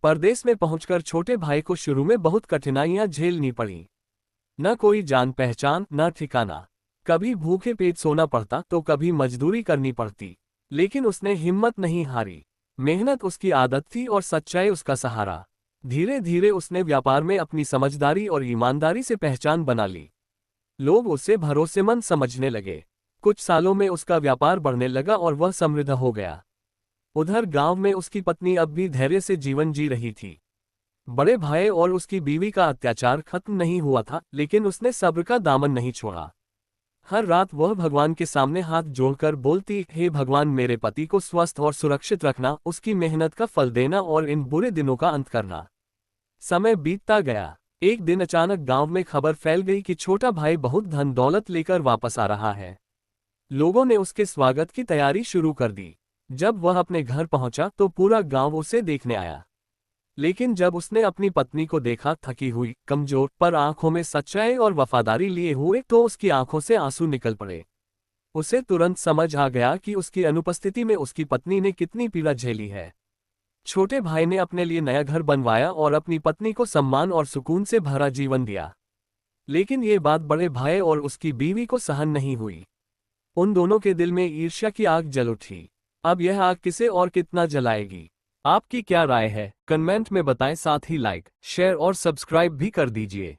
परदेश में पहुंचकर छोटे भाई को शुरू में बहुत कठिनाइयां झेलनी पड़ी। न कोई जान पहचान, न ठिकाना। कभी भूखे पेट सोना पड़ता तो कभी मजदूरी करनी पड़ती, लेकिन उसने हिम्मत नहीं हारी। मेहनत उसकी आदत थी और सच्चाई उसका सहारा। धीरे धीरे उसने व्यापार में अपनी समझदारी और ईमानदारी से पहचान बना ली। लोग उसे भरोसेमंद समझने लगे। कुछ सालों में उसका व्यापार बढ़ने लगा और वह समृद्ध हो गया। उधर गांव में उसकी पत्नी अब भी धैर्य से जीवन जी रही थी। बड़े भाई और उसकी बीवी का अत्याचार खत्म नहीं हुआ था, लेकिन उसने सब्र का दामन नहीं छोड़ा। हर रात वह भगवान के सामने हाथ जोड़कर बोलती, हे भगवान, मेरे पति को स्वस्थ और सुरक्षित रखना, उसकी मेहनत का फल देना और इन बुरे दिनों का अंत करना। समय बीतता गया। एक दिन अचानक गांव में खबर फैल गई कि छोटा भाई बहुत धन दौलत लेकर वापस आ रहा है। लोगों ने उसके स्वागत की तैयारी शुरू कर दी। जब वह अपने घर पहुंचा तो पूरा गांव उसे देखने आया। लेकिन जब उसने अपनी पत्नी को देखा, थकी हुई, कमजोर, पर आंखों में सच्चाई और वफादारी लिए हुए, तो उसकी आंखों से आंसू निकल पड़े। उसे तुरंत समझ आ गया कि उसकी अनुपस्थिति में उसकी पत्नी ने कितनी पीड़ा झेली है। छोटे भाई ने अपने लिए नया घर बनवाया और अपनी पत्नी को सम्मान और सुकून से भरा जीवन दिया। लेकिन ये बात बड़े भाई और उसकी बीवी को सहन नहीं हुई। उन दोनों के दिल में ईर्ष्या की आग जल उठी। अब यह आग किसे और कितना जलाएगी? आपकी क्या राय है? कमेंट में बताएं। साथ ही लाइक, शेयर और सब्सक्राइब भी कर दीजिए।